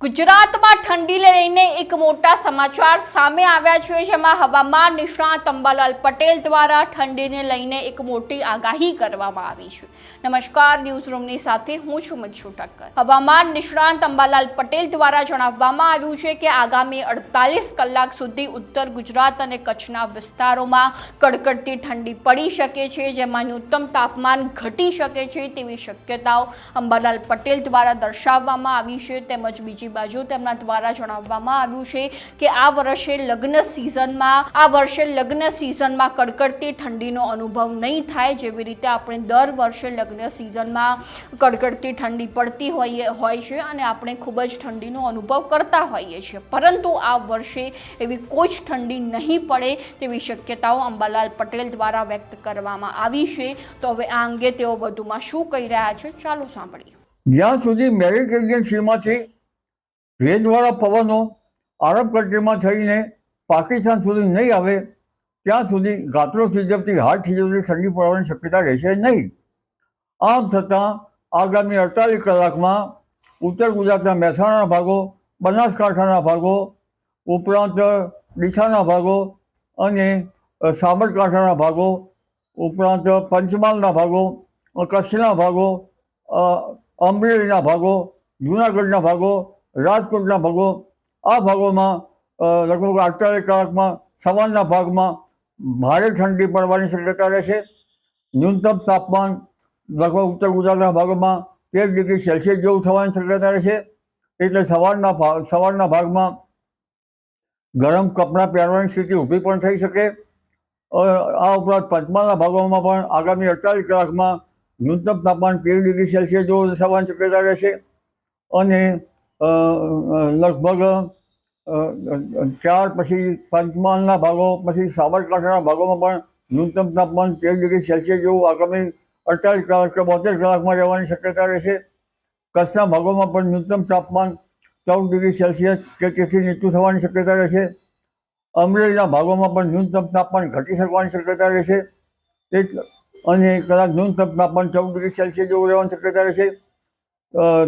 ગુજરાતમાં ઠંડીને લઈને એક મોટા સમાચાર સામે આવ્યા છે, જેમાં હવામાન નિષ્ણાત અંબાલાલ પટેલ દ્વારા ઠંડીને લઈને એક મોટી આગાહી કરવામાં આવી છે। નમસ્કાર, ન્યૂઝ રૂમની સાથે હું છું મિક્ષુ ઠક્કર। હવામાન નિષ્ણાત અંબાલાલ પટેલ દ્વારા જણાવવામાં આવ્યું છે કે આગામી 48 કલાક સુધી ઉત્તર ગુજરાત અને કચ્છના વિસ્તારોમાં કડકડતી ઠંડી પડી શકે છે, જેમાં ન્યૂનતમ તાપમાન ઘટી શકે છે તેવી શક્યતાઓ અંબાલાલ પટેલ દ્વારા દર્શાવવામાં આવી છે। તેમજ બીજી બાજુ તેમના દ્વારા જણાવવામાં આવ્યું છે કે આ વર્ષે લગ્ન સિઝનમાં કડકડતી ઠંડીનો અનુભવ નહીં થાય। જેવી રીતે આપણે દર વર્ષે લગ્ન સિઝનમાં કડકડતી ઠંડી પડતી હોય છે અને આપણે ખૂબ જ ઠંડીનો અનુભવ કરતા હોઈએ છીએ, પરંતુ આ વર્ષે એવી કોઈ જ ઠંડી નહીં પડે તેવી શક્યતાઓ અંબાલાલ પટેલ દ્વારા વ્યક્ત કરવામાં આવી છે। તો હવે આ અંગે તેઓ વધુમાં શું કહી રહ્યા છે, ચાલો સાંભળીએ। જ્યાં સુધી મેડિટેરિયન સીમાંથી ભેજવાળા પવનો આરબ કન્ટ્રીમાં થઈને પાકિસ્તાન સુધી નહીં આવે ત્યાં સુધી ગાત્રો થીજવતી હાથ થીજવતી ઠંડી પડવાની શક્યતા રહેશે નહીં। આમ છતાં આગામી 48 કલાકમાં ઉત્તર ગુજરાતના મહેસાણાના ભાગો, બનાસકાંઠાના ભાગો ઉપરાંત ડીસાના ભાગો અને સાબરકાંઠાના ભાગો ઉપરાંત પંચમહાલના ભાગો, કચ્છના ભાગો, અમરેલીના ભાગો, જૂનાગઢના ભાગો, રાજકોટના ભાગો, આ ભાગોમાં લગભગ 48 કલાકમાં સવારના ભાગમાં ભારે ઠંડી પડવાની શક્યતા રહેશે। ન્યૂનતમ તાપમાન લગભગ ઉત્તર ગુજરાતના ભાગોમાં 13 ડિગ્રી સેલ્સિયસ જેવું થવાની શક્યતા રહેશે। એટલે સવારના ભાગમાં ગરમ કપડાં પહેરવાની સ્થિતિ ઊભી પણ થઈ શકે। આ ઉપરાંત પંચમહાલના ભાગોમાં પણ આગામી 48 કલાકમાં ન્યૂનતમ તાપમાન 13 ડિગ્રી સેલ્સિયસ જેવું થવાની શક્યતા રહેશે અને લગભગ ત્યાર પછી પંચમહાલના ભાગો પછી સાબરકાંઠાના ભાગોમાં પણ ન્યૂનતમ તાપમાન 13 ડિગ્રી સેલ્સિયસ જેવું આગામી 48 કલાક કે 72 કલાકમાં રહેવાની શક્યતા રહેશે। કચ્છના ભાગોમાં પણ ન્યૂનતમ તાપમાન 14 ડિગ્રી સેલ્સિયસ કે તેથી નીચું થવાની શક્યતા રહેશે। અમરેલીના ભાગોમાં પણ ન્યૂનતમ તાપમાન ઘટી શકવાની શક્યતા રહેશે અને કદાચ ન્યૂનતમ તાપમાન 14 ડિગ્રી સેલ્સિયસ જેવું રહેવાની શક્યતા રહેશે।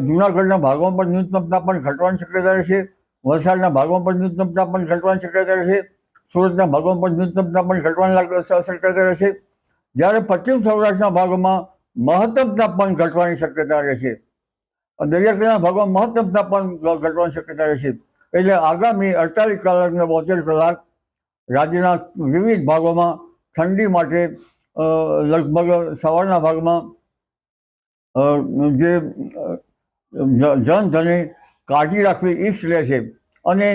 જૂનાગઢના ભાગોમાં પણ ન્યૂનતમ તાપમાન ઘટવાની શક્યતા રહેશે। વલસાડના ભાગોમાં પણ ન્યૂનતમ તાપમાન ઘટવાની શક્યતા રહેશે। સુરતના ભાગોમાં પણ ન્યૂનતમ તાપમાન ઘટવાની શક્યતા રહેશે। જ્યારે પશ્ચિમ સૌરાષ્ટ્રના ભાગોમાં મહત્તમ તાપમાન ઘટવાની શક્યતા રહેશે। દરિયાકાંઠાના ભાગોમાં મહત્તમ તાપમાન ઘટવાની શક્યતા રહેશે। એટલે આગામી 48 કલાક અને 72 કલાક રાજ્યના વિવિધ ભાગોમાં ઠંડી માટે લગભગ સવારના ભાગમાં જે જનધને કાળજી રાખવી ઈચ્છ લે છે અને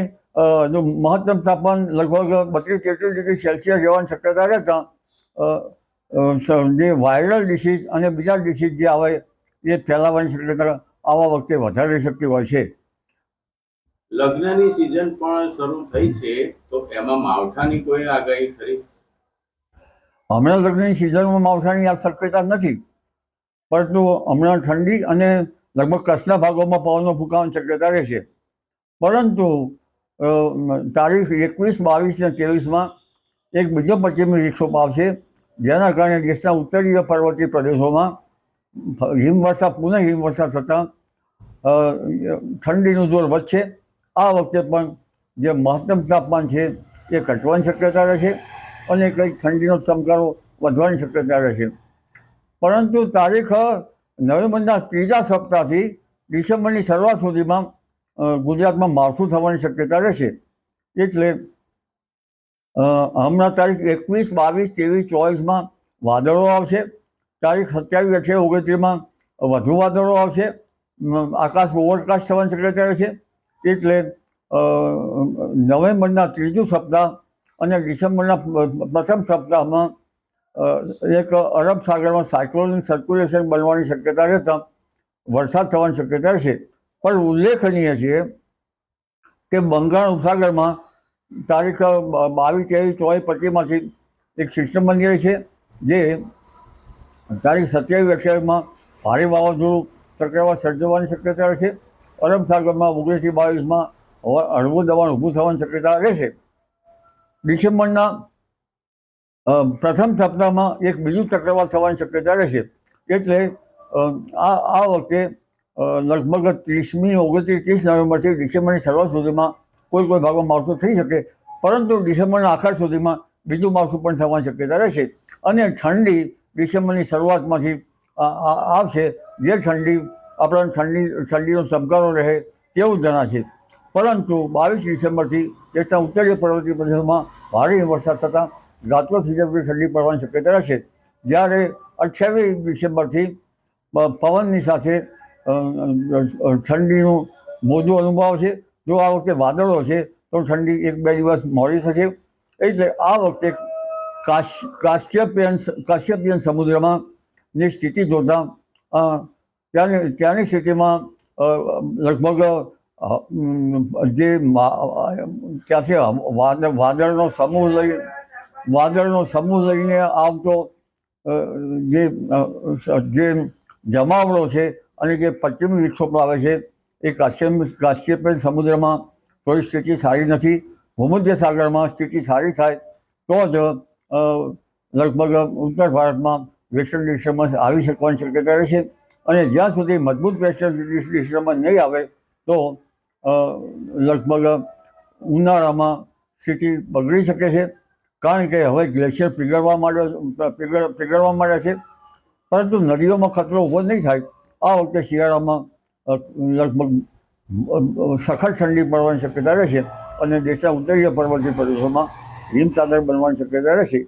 મહત્તમ તાપમાન લગભગ 32-33 ડિગ્રી સેલ્સિયસ રહેવાની શક્યતા રહેતા જે વાયરલ ડિસીઝ અને બીજા ડિસીઝ જે આવે એ ફેલાવાની શક્યતા આવા વખતે વધારે રહી શકતી હોય છે। લગ્નની સિઝન પણ શરૂ થઈ છે, તો એમાં માવઠાની કોઈ આગાહી ખરી? હમણાં લગ્નની સિઝનમાં માવઠાની શક્યતા નથી, પરંતુ હમણાં ઠંડી અને લગભગ કચ્છના ભાગોમાં પવનનો ફૂંકાવાની શક્યતા રહેશે। પરંતુ તારીખ 21, 22 અને 23માં એક બીજો પશ્ચિમી વિક્ષોભ આવશે, જેના કારણે દેશના ઉત્તરીય પર્વતીય પ્રદેશોમાં પુનઃ હિમવર્ષા થતાં ઠંડીનું જોર વધશે। આ વખતે પણ જે મહત્તમ તાપમાન છે એ ઘટવાની શક્યતા રહેશે અને કંઈક ઠંડીનો ચમકારો વધવાની શક્યતા રહેશે। પરંતુ તારીખ નવેમ્બરના ત્રીજા સપ્તાહથી ડિસેમ્બરની શરૂઆત સુધીમાં ગુજરાતમાં માવઠું થવાની શક્યતા રહેશે। એટલે હમણાં તારીખ 21, 22, 23, 24માં વાદળો આવશે। તારીખ 27, 28, 29માં વધુ વાદળો આવશે। આકાશ ઓવરકાસ્ટ થવાની શક્યતા રહેશે। એટલે નવેમ્બરના ત્રીજું સપ્તાહ અને ડિસેમ્બરના પ્રથમ સપ્તાહમાં એક અરબ સાગરમાં સાયક્લોનિક સર્ક્યુલેશન બનવાની શક્યતા રહેતા વરસાદ થવાની શક્યતા રહેશે। પણ ઉલ્લેખનીય છે કે બંગાળ ઉપસાગરમાં તારીખ 22, 23, 24, 25માંથી એક સિસ્ટમ બની રહી છે, જે તારીખ 27, 28માં ભારે વાવાઝોડું ચક્રવાત સર્જવાની શક્યતા રહેશે। અરબ સાગરમાં 19થી 22માં હળવું દબાણ ઊભું થવાની શક્યતા રહેશે। ડિસેમ્બરના પ્રથમ સપ્તાહમાં એક બીજું ચક્રવાત થવાની શક્યતા રહેશે। એટલે આ વખતે લગભગ 30 નવેમ્બરથી ડિસેમ્બરની શરૂઆત સુધીમાં કોઈ ભાગમાં માવઠું થઈ શકે, પરંતુ ડિસેમ્બરના આખર સુધીમાં બીજું માવઠું પણ થવાની શક્યતા રહેશે. અને ઠંડી ડિસેમ્બરની શરૂઆતમાંથી આવશે, જે ઠંડી આપણને ઠંડીનો ચમકારો રહે તેવું જણાશે. પરંતુ 22 ડિસેમ્બરથી દેશના ઉત્તરીય પર્વતીય પ્રદેશોમાં ભારે વરસાદ થતાં ગાત્રો થીજવતી ઠંડી પડવાની શક્યતા રહેશે. જ્યારે 28 ડિસેમ્બરથી પવનની સાથે ઠંડીનું મોજું અનુભવાશે. જો આ વખતે વાદળો છે તો ઠંડી 1-2 દિવસ મોડી થશે. એટલે આ વખતે કાશ્યપિયન સમુદ્રમાં ની સ્થિતિ જોતાં ત્યાંની સ્થિતિમાં લગભગ જે ત્યાંથી વાદળનો સમૂહ લઈને આવતો જે જમાવડો છે અને જે પશ્ચિમી વિક્ષોભ આવે છે એ કાશ્યપિયન સમુદ્રમાં થોડી સ્થિતિ સારી નથી. ભૂમધ્ય સાગરમાં સ્થિતિ સારી થાય તો જ લગભગ ઉત્તર ભારતમાં વેસ્ટર્ન ડિસ્ટર્બન્સ આવી શકવાની શક્યતા રહેશે. અને જ્યાં સુધી મજબૂત વેસ્ટર્ન ડિસ્ટર્બન્સ નહીં આવે તો લગભગ ઉનાળામાં સ્થિતિ બગડી શકે છે, કારણ કે હવે ગ્લેશિયર પીગળવા માંડ્યા છે. પરંતુ નદીઓમાં ખતરો ઊભો નહીં થાય. આ વખતે શિયાળામાં લગભગ સખત ઠંડી પડવાની શક્યતા રહેશે અને દેશના ઉત્તરીય પર્વતીય પ્રદેશોમાં હિમચાદર બનવાની શક્યતા રહેશે.